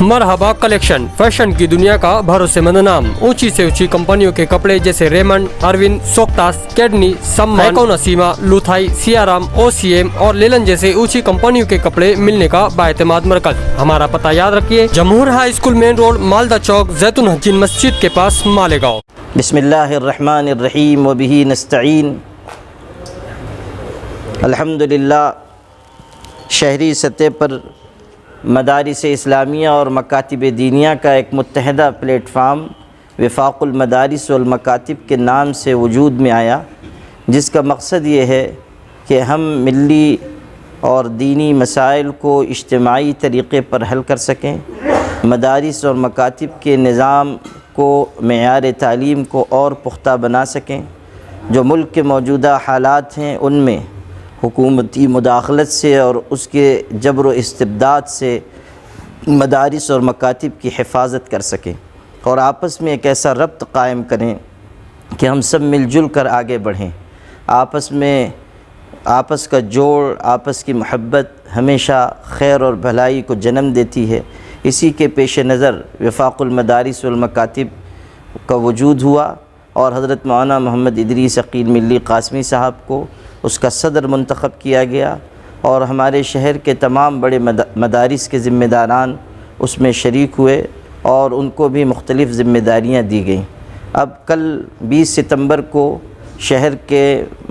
मरहबा collection, fashion की दुनिया का भरोसेमंद नाम। ऊंची से ऊंची कंपनियों के कपड़े जैसे रेमंड, अरविंद, सोक्टास, कैडनी, सम्मान, नसीमा, लुथाई, सियाराम, ओसीएम और लेलन जैसे ऊंची कंपनियों के कपड़े मिलने का बाएतमाद मरकज। हमारा पता याद रखिए, Jamhoor high school main road, Malda चौक, जैतून हजीन मस्जिद के पास, मालेगांव। बिस्मिल्लाहिर्रहमानिर्रहीम व बिही नस्तईन। अल्हम्दुलिल्लाह, शहरी सतह पर मदारिस इस्लामिया और मकातिब दीनिया का एक मुत्तहदा प्लेटफार्म वफ़ाक़ुल मदारिस वल मकातिब के नाम से वजूद में आया, जिसका मकसद ये है कि हम मिली और दीनी मसाइल को इज्तिमाई तरीक़े पर हल कर सकें, मदारिस और मकातिब के निज़ाम को, मेयार तालीम को और पुख्ता बना सकें। जो मुल्क के मौजूदा हालात हैं उनमें हुकूमती मुदाखलत से और उसके जबर व इस्तिबदाद से मदारिस और मकातिब की हिफाजत कर सकें और आपस में एक ऐसा रब्त कायम करें कि हम सब मिलजुल कर आगे बढ़ें। आपस का जोड़, आपस की मोहब्बत हमेशा खैर और भलाई को जन्म देती है। इसी के पेश नज़र वफ़ाक़ुल मदारिस वल मकातिब का वजूद हुआ और हज़रत मौलाना मोहम्मद इदरीस अकील मिल्ली क़ासमी साहब को उसका सदर मुंतखब किया गया और हमारे शहर के तमाम बड़े मदारिस के ज़िम्मेदारान उसमें शरीक हुए और उनको भी मुख्तलिफ़ ज़िम्मेदारियाँ दी गईं। अब कल 20 सितंबर को शहर के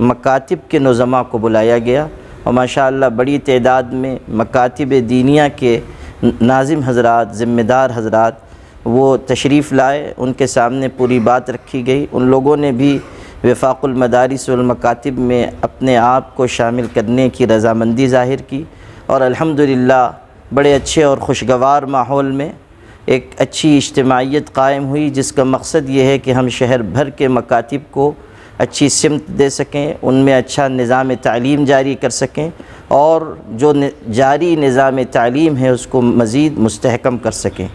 मकातिब के नुज़मा को बुलाया गया और माशाअल्लाह बड़ी तादाद में मकातिब दीनिया के नाज़िम हज़रात, ज़िम्मेदार हज़रात वो तशरीफ़ लाए। उनके सामने पूरी बात रखी गई। उन लोगों ने भी वफ़ाक़ुल मदारिस वल मकातिब में अपने आप को शामिल करने की रज़ामंदी ज़ाहिर की और अल्हम्दुलिल्लाह बड़े अच्छे और खुशगवार माहौल में एक अच्छी इज्तिमाइयत कायम हुई, जिसका मकसद ये है कि हम शहर भर के मकातिब को अच्छी सिमत दे सकें, उनमें अच्छा निज़ाम तालीम जारी कर सकें और जो जारी निज़ाम तालीम है उसको मज़ीद मुस्तहकम कर सकें।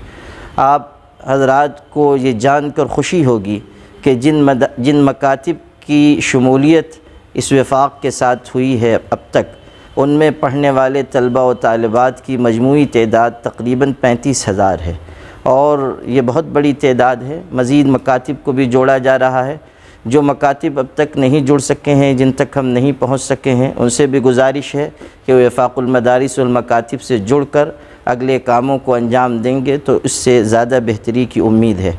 आप हज़रात को ये जानकर खुशी होगी कि जिन मकातिब की शमूलियत इस वफ़ाक़ के साथ हुई है अब तक, उनमें पढ़ने वाले तलबा व तालिबात की मजमूई तादाद तकरीबन 35,000 है और ये बहुत बड़ी तादाद है। मज़ीद मकातिब को भी जोड़ा जा रहा है। जो मकातिब अब तक नहीं जुड़ सके हैं, जिन तक हम नहीं पहुँच सके हैं, उनसे भी गुजारिश है कि वफ़ाक़ुल मदारिस वल मकातिब से जुड़कर अगले कामों को अंजाम देंगे तो इससे ज़्यादा बेहतरी की उम्मीद है।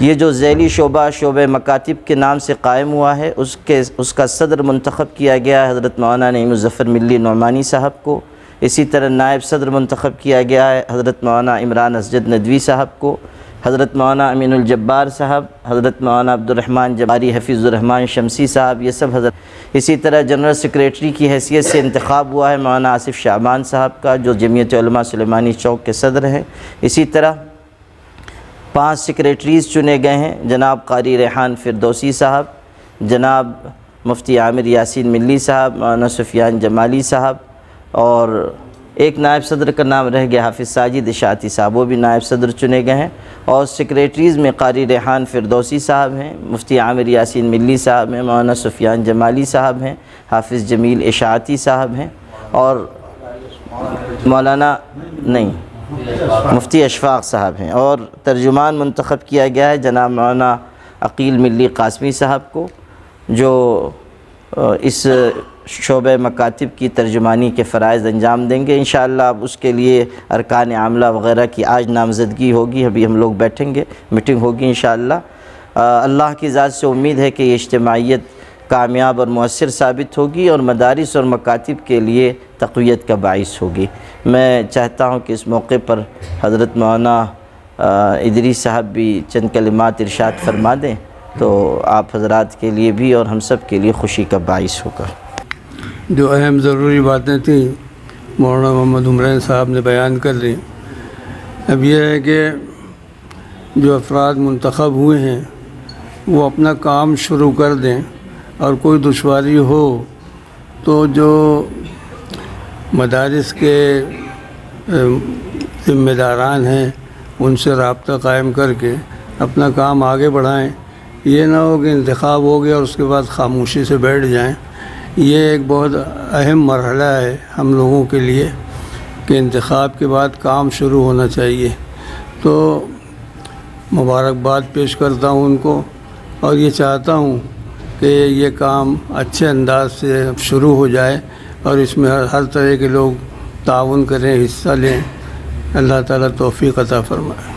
ये जो ज़ैली शोबे मकातिब के नाम से कायम हुआ है, उसका सदर मुंतखब किया गया हज़रत मौलाना नईम मुज़फ़्फ़र मिल्ली नौमानी साहब को। इसी तरह नायब सदर मुंतखब किया गया है हज़रत मौलाना इमरान असजद नदवी साहब को, हज़रत मौलाना अमीनुल जब्बार साहब, हज़रत मौलाना अब्दुर्रहमान जबारी, हफ़ीज़ुर्रहमान शमसी साहब, ये सब हज़रत। इसी तरह जनरल सेक्रेटरी की हैसियत से इंतखाब हुआ है मौलाना आसिफ़ शाबान साहब का, जो जमीयत उलमा सुलेमानी चौक के सदर हैं। इसी तरह 5 सेक्रेटरीज़ चुने गए हैं, जनाब कारी रेहान फ़िरदौसी साहब, जनाब मुफ्ती आमिर यासीन मिल्ली साहब, मौलाना सुफियान जमाली साहब और एक नायब सदर का नाम रह गया हाफिज़ साजिद इशाती साहब, वो भी नायब सदर चुने गए हैं। और सेक्रेटरीज़ में कारी रेहान फ़िरदौसी साहब हैं, मुफ्ती आमिर यासीन मिल्ली साहब हैं, मौलाना सुफियान जमाली साहब हैं, हाफिज़ जमील इशाती साहब हैं और मौलाना नहीं मुफ्ती अशफ़ाक़ साहब हैं। और तर्जुमान मुंतखब किया गया है जनाब मौलाना अकील मिल्ली क़ासमी साहब को, जो इस शोबे मकातिब की तर्जुमानी के फ़राइज़ अंजाम देंगे। इंशाअल्लाह अब उसके लिए अरकान आमला वग़ैरह की आज नामज़दगी होगी, अभी हम लोग बैठेंगे, मीटिंग होगी इंशाअल्लाह। अल्लाह की ज़ात से उम्मीद है कि ये इज्तिमाइयत कामयाब और मुअस्सिर साबित होगी और मदारिस और मकातिब के लिए तक़वियत का बाइस होगी। मैं चाहता हूँ कि इस मौके पर हज़रत मौलाना इदरीस साहब भी चंद कलिमात इरशाद फरमा दें तो आप हज़रात के लिए भी और हम सब के लिए खुशी का बाइस होगा। जो अहम ज़रूरी बातें थी मौलाना मोहम्मद उमरैन साहब ने बयान कर दी। अब यह है कि जो अफराद मुंतखब हुए हैं वो अपना काम शुरू कर दें और कोई दुश्वारी हो तो जो मदारिस के ज़िम्मेदारान हैं उनसे राब्ता कायम करके अपना काम आगे बढ़ाएं। ये ना हो कि इंतखाब हो गया और उसके बाद खामोशी से बैठ जाएं। ये एक बहुत अहम मरहला है हम लोगों के लिए कि इंतखाब के बाद काम शुरू होना चाहिए। تو مبارکباد پیش کرتا ہوں ان کو، اور یہ چاہتا ہوں کہ یہ کام اچھے انداز سے شروع ہو جائے اور اس میں ہر طرح کے لوگ تعاون کریں، حصہ لیں۔ اللہ تعالیٰ توفیق عطا فرمائے۔